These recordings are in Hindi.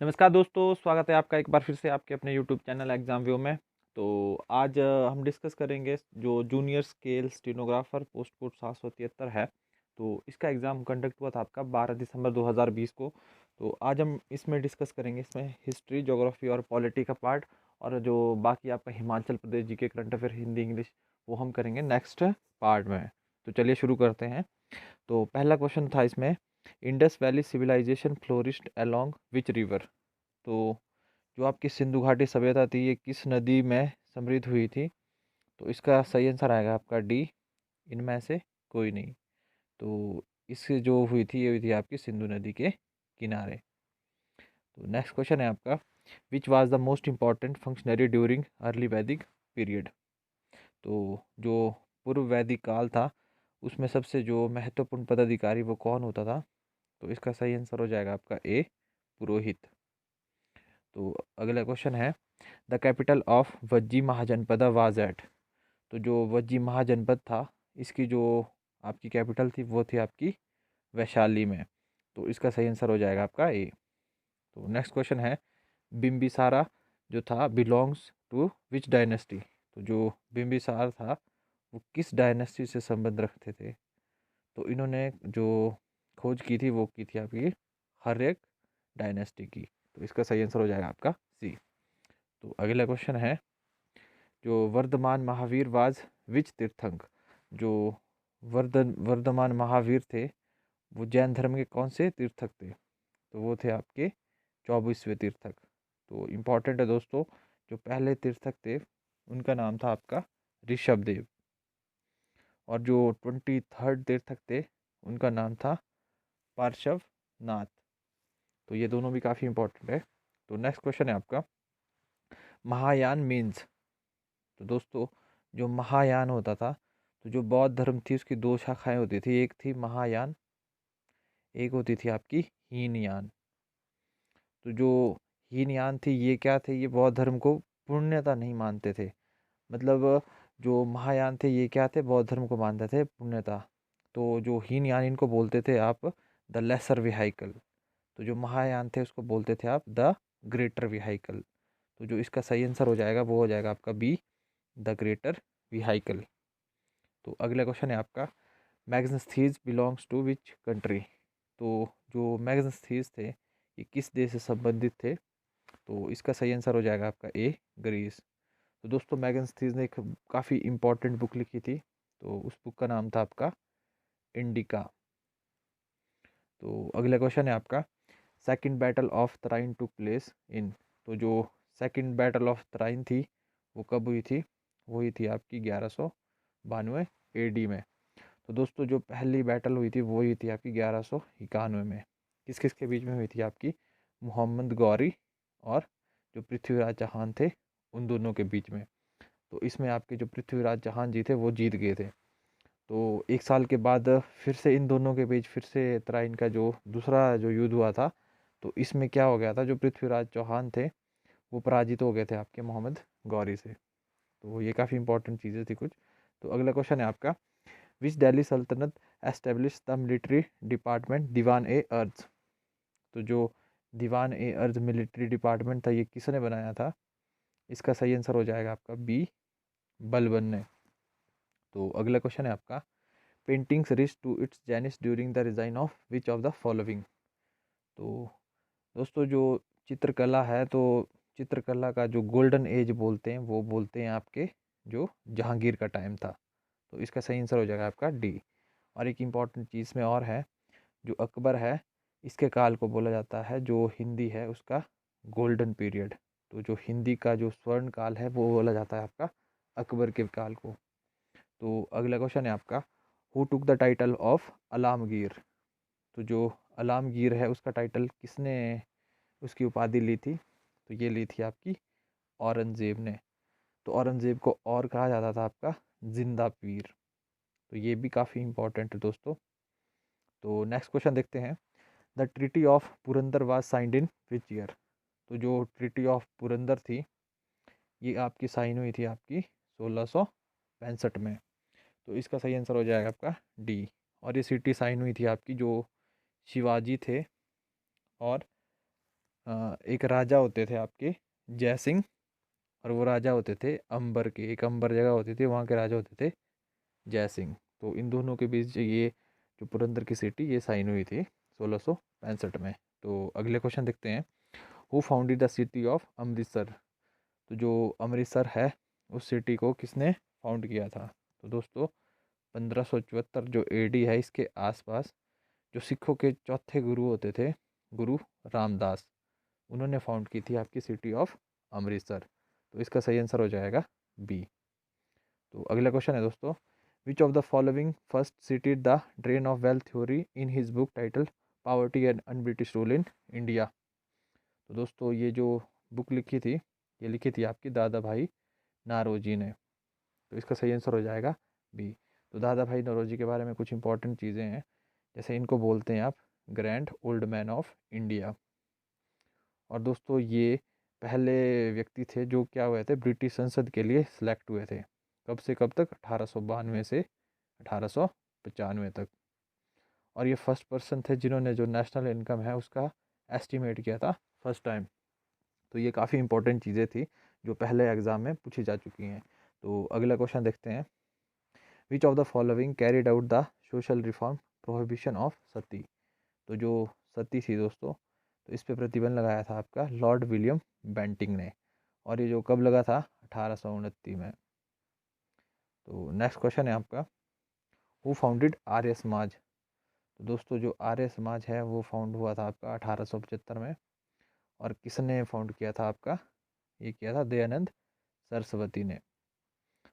नमस्कार दोस्तों, स्वागत है आपका एक बार फिर से आपके अपने यूट्यूब चैनल एग्ज़ाम व्यू में। तो आज हम डिस्कस करेंगे जो junior scale stenographer post code 773 है। तो इसका एग्ज़ाम कंडक्ट हुआ था आपका 12 दिसंबर 2020 को। तो आज हम इसमें डिस्कस करेंगे, इसमें हिस्ट्री, ज्योग्राफी और पॉलिटी का पार्ट, और जो बाकी आपका Himachal Pradesh GK, current affair, Hindi, English, वो हम करेंगे नेक्स्ट पार्ट में। तो चलिए शुरू करते हैं। तो पहला क्वेश्चन था इसमें, Indus valley civilization flourished along which river. तो जो आपकी सिंधु घाटी सभ्यता थी, ये किस नदी में समृद्ध हुई थी? तो इसका सही आंसर आएगा आपका डी, इनमें से कोई नहीं। तो इससे जो हुई थी, ये हुई थी आपकी सिंधु नदी के किनारे। तो नेक्स्ट क्वेश्चन है आपका, which was the most important functionary during early वैदिक पीरियड। तो जो पूर्व वैदिक काल था, उसमें सबसे जो महत्वपूर्ण पदाधिकारी वो कौन होता था? तो इसका सही आंसर हो जाएगा आपका ए, पुरोहित। तो अगला क्वेश्चन है, the capital of Vajji Mahajanapada was at. तो जो वज्जी महाजनपद था, इसकी जो आपकी कैपिटल थी वो थी आपकी वैशाली में। तो इसका सही आंसर हो जाएगा आपका ए। तो नेक्स्ट क्वेश्चन है, बिम्बिसारा जो था बिलोंग्स टू विच डायनेस्टी। तो जो बिम्बिसार था, वो किस डायनेस्टी से संबंध रखते थे? तो इन्होंने जो खोज की थी वो की थी आपकी हर्यक डायनेस्टी की। तो इसका सही आंसर हो जाएगा आपका सी। तो अगला क्वेश्चन है, जो वर्धमान महावीर वाज विच तीर्थंक। जो वर्धमान महावीर थे, वो जैन धर्म के कौन से तीर्थक थे? तो वो थे आपके 24वें तीर्थक। तो इम्पॉर्टेंट है दोस्तों, जो पहले तीर्थक थे उनका नाम था आपका ऋषभदेव, और जो 23rd तीर्थक थे उनका नाम था पार्श्वनाथ। तो ये दोनों भी काफ़ी इंपॉर्टेंट है। तो नेक्स्ट क्वेश्चन है आपका, महायान मीन्स। तो दोस्तों, जो महायान होता था, तो जो बौद्ध धर्म थी उसकी दो शाखाएं होती थी, एक थी महायान, एक होती थी आपकी हीनयान। तो जो हीनयान थी, ये क्या थे? ये बौद्ध धर्म को पुण्यता नहीं मानते थे। मतलब जो महायान थे, ये क्या थे? बौद्ध धर्म को मानते थे पुण्यता। तो जो हीनयान, इनको बोलते थे आप द लेसर विहाइकल। तो जो महायान थे उसको बोलते थे आप द ग्रेटर विहाइकल। तो जो इसका सही आंसर हो जाएगा वो हो जाएगा आपका बी, द ग्रेटर विहाइकल। तो अगला क्वेश्चन है आपका, मैग्नेस्थीज बिलोंग्स टू विच कंट्री। तो जो मैग्नेस्थीज थे, ये किस देश से संबंधित थे? तो इसका सही आंसर हो जाएगा आपका ए, ग्रीस। तो दोस्तों, मैग्नेस्थीज ने एक काफ़ी इम्पोर्टेंट बुक लिखी थी, तो उस बुक का नाम था आपका इंडिका। तो अगला क्वेश्चन है आपका, second battle of Tarain took place in. तो जो सेकंड बैटल ऑफ तराइन थी, वो कब हुई थी? वो हुई थी आपकी 1192 एडी में। तो दोस्तों, जो पहली बैटल हुई थी वो हुई थी आपकी 1191 में। किस किस के बीच में हुई थी? आपकी मोहम्मद गौरी और जो पृथ्वीराज चौहान थे, उन दोनों के बीच में। तो इसमें आपके जो पृथ्वीराज चौहान जी थे वो जीत गए थे। तो एक साल के बाद फिर से इन दोनों के बीच फिर से तराइन का जो दूसरा जो युद्ध हुआ था, तो इसमें क्या हो गया था, जो पृथ्वीराज चौहान थे वो पराजित हो गए थे आपके मोहम्मद गौरी से। तो ये काफ़ी इंपॉर्टेंट चीज़ें थी कुछ। तो अगला क्वेश्चन है आपका, विच दिल्ली सल्तनत एस्टेब्लिश द मिलिट्री डिपार्टमेंट दीवान ए अर्ज। तो जो दीवान ए अर्ज मिलिट्री डिपार्टमेंट था, ये किसने बनाया था? इसका सही आंसर हो जाएगा आपका बी, बलबन ने। तो अगला क्वेश्चन है आपका, paintings reached to its zenith during the regime of which of the following. तो दोस्तों, जो चित्रकला है, तो चित्रकला का जो गोल्डन एज बोलते हैं, वो बोलते हैं आपके जो जहांगीर का टाइम था। तो इसका सही आंसर हो जाएगा आपका डी। और एक इम्पॉर्टेंट चीज़ में और है, जो अकबर है, इसके काल को बोला जाता है, जो हिंदी है उसका गोल्डन पीरियड। तो जो हिंदी का जो स्वर्ण काल है वो बोला जाता है आपका अकबर के काल को। तो अगला क्वेश्चन है आपका, who took the title of Alamgir. तो जो अलामगीर है उसका टाइटल किसने, उसकी उपाधि ली थी? तो ये ली थी आपकी औरंगज़ेब ने। तो औरंगज़ेब को और कहा जाता था आपका जिंदा पीर। तो ये भी काफ़ी इंपॉर्टेंट है दोस्तों। तो नेक्स्ट क्वेश्चन देखते हैं, the treaty of Purandar was signed in which year. तो जो ट्रीटी ऑफ पुरंदर थी, ये आपकी साइन हुई थी आपकी 1665 में। तो इसका सही आंसर हो जाएगा आपका डी। और ये सिटी साइन हुई थी आपकी जो शिवाजी थे और एक राजा होते थे आपके जय सिंह, और वो राजा होते थे अंबर के, एक अंबर जगह होती थी, वहाँ के राजा होते थे जय सिंह। तो इन दोनों के बीच ये जो पुरंदर की सिटी ये साइन हुई थी 1665 में। तो अगले क्वेश्चन देखते हैं, who founded the city of Amritsar. तो जो अमृतसर है उस सिटी को किसने फाउंड किया था। तो दोस्तों 1574 जो एडी है इसके आसपास जो सिखों के चौथे गुरु होते थे गुरु रामदास, उन्होंने फाउंड की थी आपकी सिटी ऑफ अमृतसर। तो इसका सही आंसर हो जाएगा बी। तो अगला क्वेश्चन है दोस्तों, विच of the following first seated the drain of wealth theory in his book title poverty and un British rule in India. तो दोस्तों ये जो बुक लिखी थी ये लिखी थी आपकी दादा भाई नारोजी ने। तो इसका सही आंसर हो जाएगा बी। तो दादा भाई नौरोजी के बारे में कुछ इंपॉर्टेंट चीज़ें हैं, जैसे इनको बोलते हैं आप grand old man of India. और दोस्तों ये पहले व्यक्ति थे जो क्या हुए थे, ब्रिटिश संसद के लिए सिलेक्ट हुए थे। कब से कब तक, 1892 से 1895 तक। और ये फर्स्ट पर्सन थे जिन्होंने जो नेशनल इनकम है उसका एस्टिमेट किया था फर्स्ट टाइम। तो ये काफ़ी इंपॉर्टेंट चीज़ें थी जो पहले एग्ज़ाम में पूछी जा चुकी हैं। तो अगला क्वेश्चन देखते हैं, which of the following carried out the social reform prohibition of sati. तो जो सती थी दोस्तों, तो इस पे प्रतिबंध लगाया था आपका लॉर्ड विलियम बेंटिंग ने, और ये जो कब लगा था, 1829 में। तो नेक्स्ट क्वेश्चन है आपका, हु फाउंडेड आर्य समाज। तो दोस्तों जो आर्य समाज है वो फाउंड हुआ था आपका 1875 में, और किसने फाउंड किया था आपका, ये किया था दयानंद सरस्वती ने।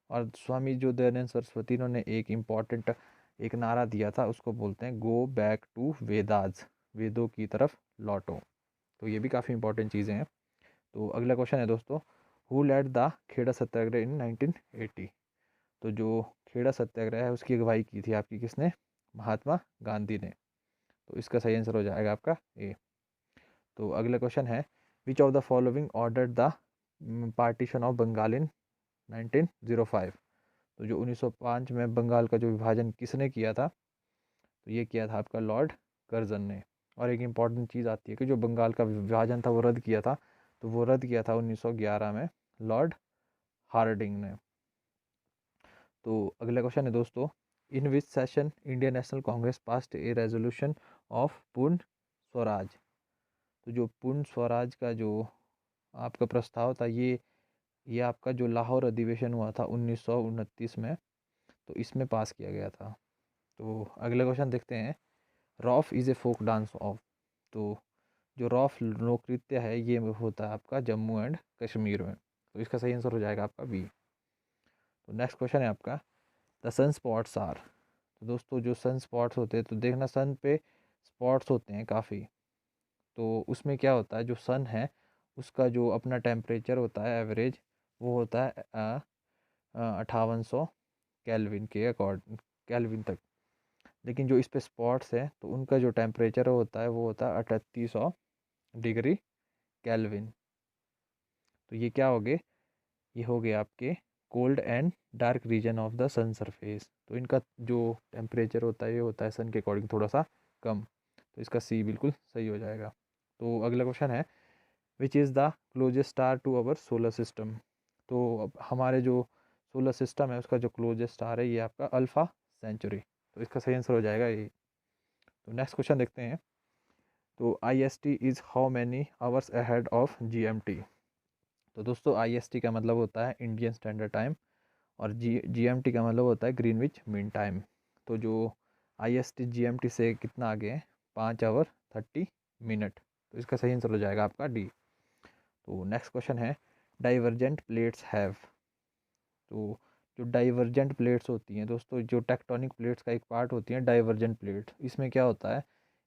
और स्वामी जो दयानंद सरस्वती इन्होंने एक इम्पॉर्टेंट एक नारा दिया था, उसको बोलते हैं गो बैक टू वेदास, वेदों की तरफ लौटो। तो ये भी काफ़ी इंपॉर्टेंट चीज़ें हैं। तो अगला क्वेश्चन है दोस्तों, हु लेड द खेड़ा सत्याग्रह इन 1980। तो जो खेड़ा सत्याग्रह है उसकी अगुवाई की थी आपकी किसने, महात्मा गांधी ने। तो इसका सही आंसर हो जाएगा आपका ए। तो अगला क्वेश्चन है, which of the following ordered the partition of Bengal in 1905। तो जो 1905 में बंगाल का जो विभाजन किसने किया था, तो ये किया था आपका लॉर्ड कर्जन ने। और एक इम्पॉर्टेंट चीज़ आती है कि जो बंगाल का विभाजन था वो रद्द किया था, तो वो रद्द किया था 1911 में लॉर्ड हार्डिंग ने। तो अगला क्वेश्चन है दोस्तों, in which session Indian National Congress passed a resolution of Purna Swaraj. तो जो पूर्ण स्वराज का जो आपका प्रस्ताव था ये आपका जो लाहौर अधिवेशन हुआ था 1929 में, तो इसमें पास किया गया था। तो अगला क्वेश्चन देखते हैं, Rouf is a folk dance of. तो जो रॉफ लोक नृत्य है ये होता है आपका जम्मू एंड कश्मीर में। तो इसका सही आंसर हो जाएगा आपका बी। तो नेक्स्ट क्वेश्चन है आपका, द सन स्पॉट्स आर। तो दोस्तों जो सन स्पॉट्स होते हैं, तो देखना सन पे स्पॉट्स होते हैं काफ़ी। तो उसमें क्या होता है, जो सन है उसका जो अपना टेम्परेचर होता है एवरेज, वो होता है 5800 कैलविन के अकॉर्डिंग, कैलविन तक। लेकिन जो इस पे स्पॉट्स है तो उनका जो टेम्परेचर होता है वो होता है 3800 डिग्री कैलविन। तो ये क्या हो गए, ये हो गए आपके cold and dark region of the sun surface. तो इनका जो टेम्परेचर होता है ये होता है सन के अकॉर्डिंग थोड़ा सा कम। तो इसका सी बिल्कुल सही हो जाएगा। तो अगला क्वेश्चन है, which is the closest star to our solar system. तो अब हमारे जो सोलर सिस्टम है उसका जो क्लोजेस्ट स्टार है ये आपका अल्फ़ा सेंचुरी। तो इसका सही आंसर हो जाएगा ये। तो नेक्स्ट क्वेश्चन देखते हैं, तो I S T is how many hours ahead of G M T. तो दोस्तों आई एस टी का मतलब होता है इंडियन स्टैंडर्ड टाइम, और जी एम टी का मतलब होता है ग्रीनविच मीन टाइम। तो जो I S T G M T से कितना आगे है, 5 आवर 30 मिनट। तो इसका सही आंसर हो जाएगा आपका डी। तो नेक्स्ट क्वेश्चन है, डाइवर्जेंट प्लेट्स हैव। तो जो डाइवर्जेंट प्लेट्स होती हैं दोस्तों, जो टेक्टोनिक प्लेट्स का एक पार्ट होती हैं डाइवर्जेंट प्लेट्स, इसमें क्या होता है,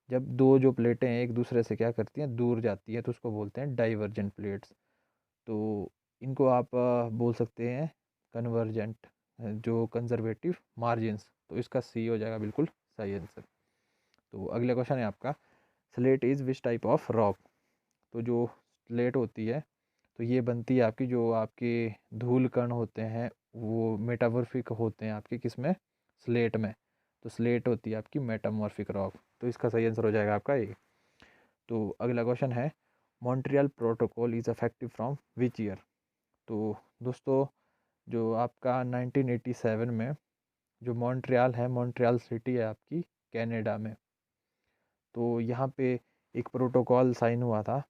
जब दो जो प्लेटें हैं एक दूसरे से क्या करती हैं, दूर जाती हैं, तो उसको बोलते हैं डाइवर्जेंट प्लेट्स। तो इनको आप बोल सकते हैं कन्वर्जेंट, जो कंजर्वेटिव मार्जिन्स। तो इसका सी हो जाएगा बिल्कुल सही आंसर। तो अगला क्वेश्चन है आपका, slate is which type of rock. तो जो स्लेट होती है तो ये बनती है आपकी, जो आपके धूल कण होते हैं वो मेटामॉर्फिक होते हैं आपके किस में, स्लेट में। तो स्लेट होती है आपकी मेटामॉर्फिक रॉक। तो इसका सही आंसर हो जाएगा आपका ए। तो अगला क्वेश्चन है, Montreal protocol is effective from which year. तो दोस्तों जो आपका 1987 में जो मॉन्ट्रियल है, मॉन्ट्रियल सिटी है आपकी कनाडा में, तो यहाँ पे एक प्रोटोकॉल साइन हुआ था।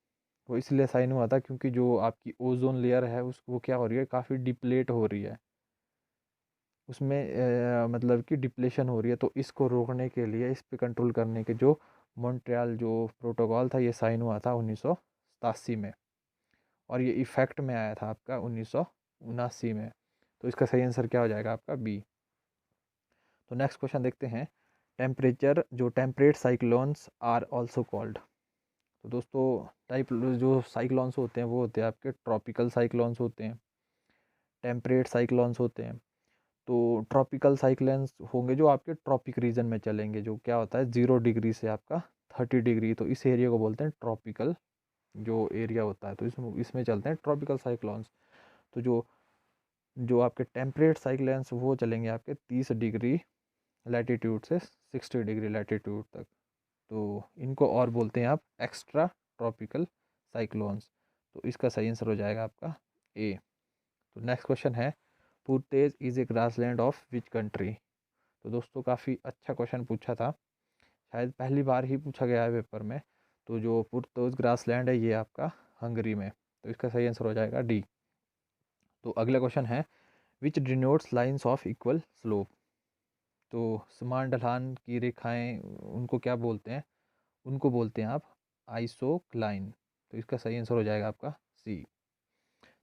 वो इसलिए साइन हुआ था क्योंकि जो आपकी ओजोन लेयर है उसको क्या हो रही है, काफ़ी डिप्लेट हो रही है, उसमें मतलब कि डिप्लेशन हो रही है। तो इसको रोकने के लिए, इस पे कंट्रोल करने के जो मॉन्ट्रियल जो प्रोटोकॉल था ये साइन हुआ था 1987 में, और ये इफेक्ट में आया था आपका 1979 में। तो इसका सही आंसर क्या हो जाएगा आपका बी। तो नेक्स्ट क्वेश्चन देखते हैं। टेम्परेचर जो temperate cyclones are also called. तो दोस्तों टाइप जो साइक्लोन्स होते हैं वो होते हैं आपके ट्रॉपिकल साइक्लोन्स होते हैं, टेम्परेट साइक्लोन्स होते हैं। तो ट्रॉपिकल साइक्लोन्स होंगे जो आपके ट्रॉपिक रीजन में चलेंगे, जो क्या होता है 0 डिग्री से आपका 30 डिग्री, तो इस एरिया को बोलते हैं ट्रॉपिकल जो एरिया होता है। तो इसमें चलते हैं ट्रॉपिकल साइक्लोन्स। तो जो जो आपके टेम्परेट साइक्लोन्स वो चलेंगे आपके 30 डिग्री लैटीट्यूड से 60 डिग्री लैटीट्यूड तक। तो इनको और बोलते हैं आप एक्स्ट्रा ट्रॉपिकल साइक्लोन्स। तो इसका सही आंसर हो जाएगा आपका ए। तो नेक्स्ट क्वेश्चन है, Puszta is a grassland of which country. तो दोस्तों काफ़ी अच्छा क्वेश्चन पूछा था, शायद पहली बार ही पूछा गया है पेपर में। तो जो पुर्तोज ग्रासलैंड है ये आपका हंगरी में, तो इसका सही आंसर हो जाएगा डी। तो अगला क्वेश्चन है, विच denotes lines of equal slope. तो समान ढलान की रेखाएं उनको क्या बोलते हैं, उनको बोलते हैं आप आइसोक्लाइन। तो इसका सही आंसर हो जाएगा आपका सी।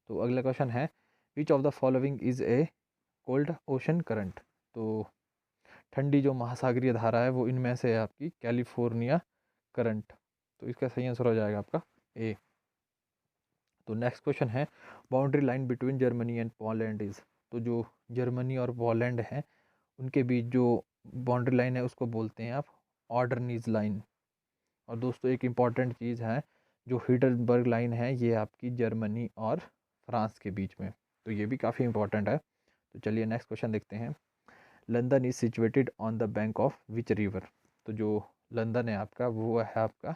तो अगला क्वेश्चन है, which of the following is a cold ocean current. तो ठंडी जो महासागरीय धारा है वो इनमें से है आपकी कैलिफोर्निया करंट। तो इसका सही आंसर हो जाएगा आपका ए। तो नेक्स्ट क्वेश्चन है, boundary line between Germany and Poland is. तो जो जर्मनी और पोलैंड है उनके बीच जो बाउंड्री लाइन है उसको बोलते हैं आप ऑर्डरनीज लाइन। और दोस्तों एक इम्पॉर्टेंट चीज़ है, जो हिडनबर्ग लाइन है ये आपकी जर्मनी और फ्रांस के बीच में, तो ये भी काफ़ी इंपॉर्टेंट है। तो चलिए नेक्स्ट क्वेश्चन देखते हैं। London is situated on the bank of which river. तो जो लंदन है आपका वो है आपका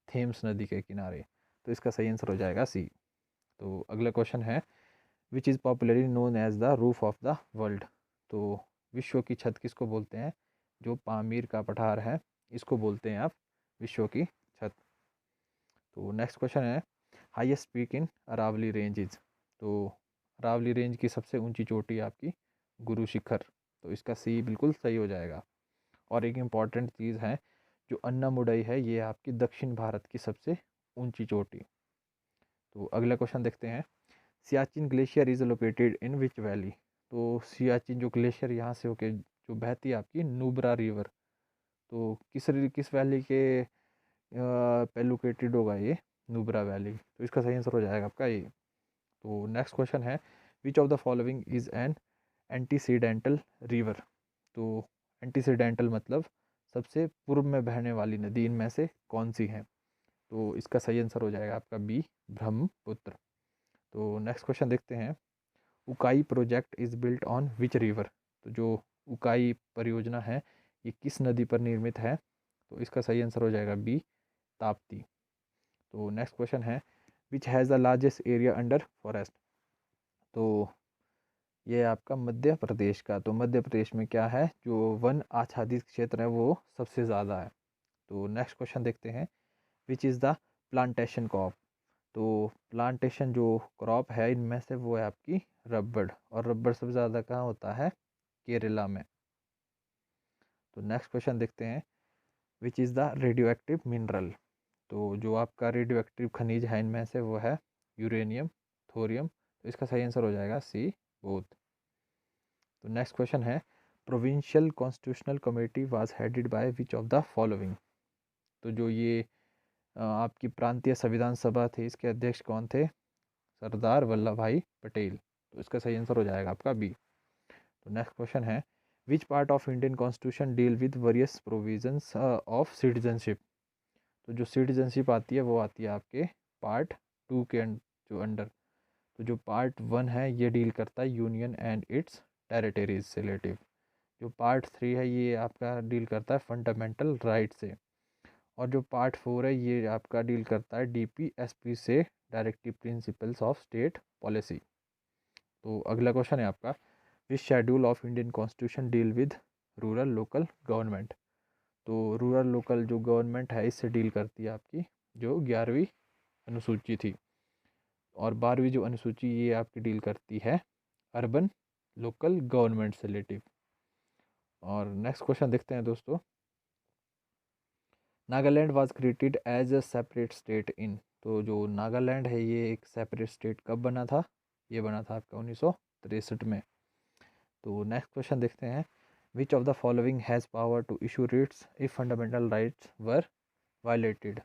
थेम्स नदी के किनारे। तो इसका सही आंसर हो जाएगा सी। तो अगला क्वेश्चन है, which is popularly known as the roof of the world. तो विश्व की छत किसको बोलते हैं, जो पामीर का पठार है इसको बोलते हैं आप विश्व की छत। तो नेक्स्ट क्वेश्चन है, highest peak in Aravalli ranges. तो अरावली रेंज की सबसे ऊंची चोटी आपकी गुरु शिखर। तो इसका सी बिल्कुल सही हो जाएगा। और एक इम्पॉर्टेंट चीज़ है, जो अन्नामुडई है ये आपकी दक्षिण भारत की सबसे ऊंची चोटी। तो अगला क्वेश्चन देखते हैं, Siachen glacier is located in which valley. तो सियाचिन जो ग्लेशियर यहाँ से होके जो बहती है आपकी नुब्रा रिवर, तो किस वैली के पे लोकेटेड होगा ये नुब्रा वैली। तो इसका सही आंसर हो जाएगा आपका ये। तो नेक्स्ट क्वेश्चन है, which of the following is an antecedent river. तो एंटीसीडेंटल मतलब सबसे पूर्व में बहने वाली नदी इनमें से कौन सी है। तो इसका सही आंसर हो जाएगा आपका बी ब्रह्मपुत्र। तो नेक्स्ट क्वेश्चन देखते हैं, Ukai project is built on which river. तो जो उकाई परियोजना है ये किस नदी पर निर्मित है। तो इसका सही आंसर हो जाएगा बी ताप्ती। तो नेक्स्ट क्वेश्चन है, which has the largest area under forest. तो ये आपका मध्य प्रदेश का, तो मध्य प्रदेश में क्या है, जो वन आच्छादित क्षेत्र है वो सबसे ज़्यादा है। तो नेक्स्ट क्वेश्चन देखते हैं, विच इज़ द प्लांटेशन क्रॉप। तो प्लांटेशन जो क्रॉप है इनमें से वो है आपकी रबड़, और रबड़ सबसे ज़्यादा कहाँ होता है, केरला में। तो नेक्स्ट क्वेश्चन देखते हैं, विच is the radio active mineral. तो जो आपका रेडियो एक्टिव खनिज है इनमें से वो है यूरेनियम, थोरियम। तो इसका सही आंसर हो जाएगा सी बोथ। तो नेक्स्ट क्वेश्चन है, provincial constitutional committee was headed by which of the following. तो जो ये आपकी प्रांतीय संविधान सभा थी इसके अध्यक्ष कौन थे, सरदार वल्लभ भाई पटेल। तो इसका सही आंसर हो जाएगा आपका बी। तो नेक्स्ट क्वेश्चन है, which part of Indian constitution deal with various provisions of citizenship. तो जो सिटीजनशिप आती है वो आती है आपके पार्ट 2 के जो अंडर। तो जो पार्ट 1 है ये डील करता है यूनियन एंड इट्स टेरिटरीज से रिलेटिव। जो पार्ट 3 है ये आपका डील करता है फंडामेंटल राइट से। और जो पार्ट 4 है ये आपका डील करता है DPSP से directive principles of state policy. तो अगला क्वेश्चन है आपका, which schedule of Indian constitution deal with rural local government. तो रूरल लोकल जो गवर्नमेंट है इससे डील करती है आपकी जो 11वीं अनुसूची थी, और 12वीं जो अनुसूची ये आपकी डील करती है अर्बन लोकल गवर्नमेंट से रिलेटिव। और नेक्स्ट क्वेश्चन देखते हैं दोस्तों, Nagaland was created as a separate state in. तो जो नागालैंड है ये एक सेपरेट स्टेट कब बना था, ये बना था आपका 1963 में। तो नेक्स्ट क्वेश्चन देखते हैं, which of the following has power to issue writs if fundamental rights were violated.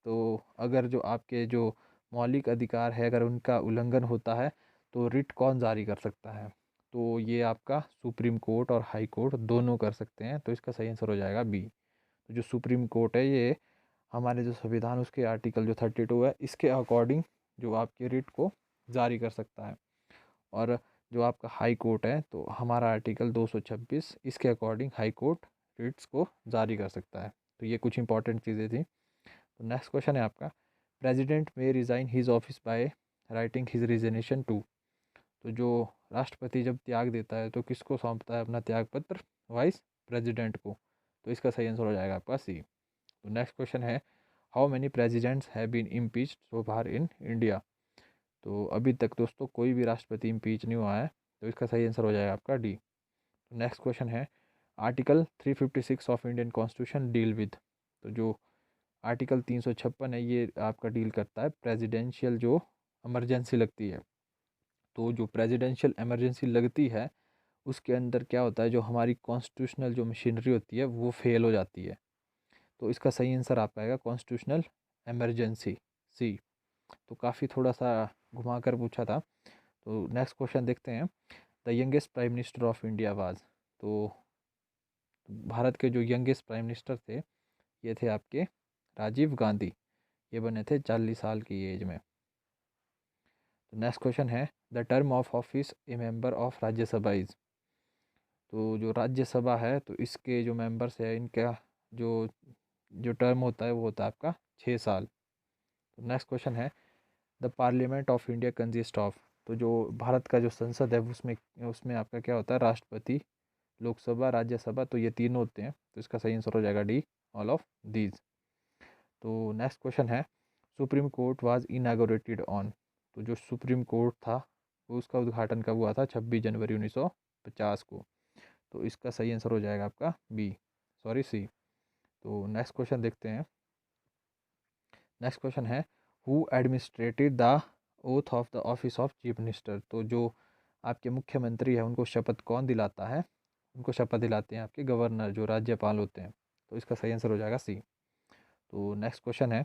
तो अगर जो आपके जो मौलिक अधिकार है अगर उनका उल्लंघन होता है तो रिट कौन जारी कर सकता है। तो ये आपका सुप्रीम कोर्ट और हाई कोर्ट दोनों कर सकते हैं। तो इसका सही आंसर हो जाएगा बी। तो जो सुप्रीम कोर्ट है ये हमारे जो संविधान उसके आर्टिकल जो 32 है इसके अकॉर्डिंग जो आपके रिट को जारी कर सकता है। और जो आपका हाई कोर्ट है तो हमारा आर्टिकल 226 इसके अकॉर्डिंग हाई कोर्ट रिट्स को जारी कर सकता है। तो ये कुछ इंपॉर्टेंट चीज़ें थी। तो नेक्स्ट क्वेश्चन है आपका, president may resign his office by writing his resignation to. तो जो राष्ट्रपति जब त्याग देता है तो किसको सौंपता है अपना त्याग पत्र, वाइस प्रेसिडेंट को। तो इसका सही आंसर हो जाएगा आपका सी। तो नेक्स्ट क्वेश्चन है, how many presidents have been impeached so far in India. तो अभी तक दोस्तों कोई भी राष्ट्रपति इम्पीच नहीं हुआ है। तो इसका सही आंसर हो जाएगा आपका डी। तो नेक्स्ट क्वेश्चन है, article 356 of Indian constitution deal with. तो जो आर्टिकल 356 है ये आपका डील करता है प्रेसिडेंशियल जो इमरजेंसी लगती है। तो जो प्रेसिडेंशियल इमरजेंसी लगती है उसके अंदर क्या होता है, जो हमारी कॉन्स्टिट्यूशनल जो मशीनरी होती है वो फेल हो जाती है। तो इसका सही आंसर आ पाएगा कॉन्स्टिट्यूशनल इमरजेंसी सी। तो काफ़ी थोड़ा सा घुमा कर पूछा था। तो नेक्स्ट क्वेश्चन देखते हैं, the youngest prime minister of India was. तो भारत के जो यंगेस्ट प्राइम मिनिस्टर थे ये थे आपके राजीव गांधी। ये बने थे 40 साल की एज में। तो नेक्स्ट क्वेश्चन है, the term of office A member of Rajya Sabha is. तो जो राज्यसभा है तो इसके जो मेंबर्स है इनका जो जो टर्म होता है वो होता है आपका 6 साल। तो नेक्स्ट क्वेश्चन है, the parliament of India consist of. तो जो भारत का जो संसद है उसमें उसमें आपका क्या होता है, राष्ट्रपति, लोकसभा, राज्यसभा, तो ये तीनों होते हैं। तो इसका सही आंसर हो जाएगा डी, ऑल ऑफ दीज। तो नेक्स्ट क्वेश्चन है, supreme court was inaugurated on. तो जो सुप्रीम कोर्ट था वो उसका उद्घाटन कब हुआ था, 26 जनवरी 1950 को। तो इसका सही आंसर हो जाएगा आपका बी, सॉरी सी। तो नेक्स्ट क्वेश्चन देखते हैं, नेक्स्ट क्वेश्चन है, who administrated the oath of the office of chief minister. तो जो आपके मुख्यमंत्री है उनको शपथ कौन दिलाता है, उनको शपथ दिलाते हैं आपके गवर्नर जो राज्यपाल होते हैं। तो इसका सही आंसर हो जाएगा सी। तो नेक्स्ट क्वेश्चन है,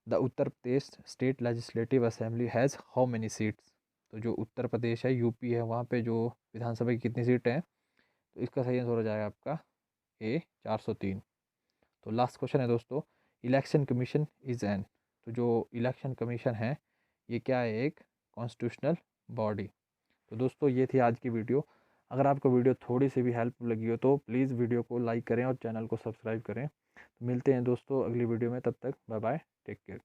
the Uttar Pradesh state legislative assembly has how many seats. तो जो उत्तर प्रदेश है यूपी है वहाँ पे जो विधानसभा की कितनी सीटें हैं। तो इसका सही आंसर हो जाएगा आपका ए, 403। तो लास्ट क्वेश्चन है दोस्तों, इलेक्शन कमीशन इज़ एन। तो जो इलेक्शन कमीशन है ये क्या है, एक कॉन्स्टिट्यूशनल बॉडी। तो दोस्तों ये थी आज की वीडियो। अगर आपको वीडियो थोड़ी सी भी हेल्प लगी हो तो प्लीज़ वीडियो को लाइक करें और चैनल को सब्सक्राइब करें। तो मिलते हैं दोस्तों अगली वीडियो में, तब तक बाय बाय, टेक केयर।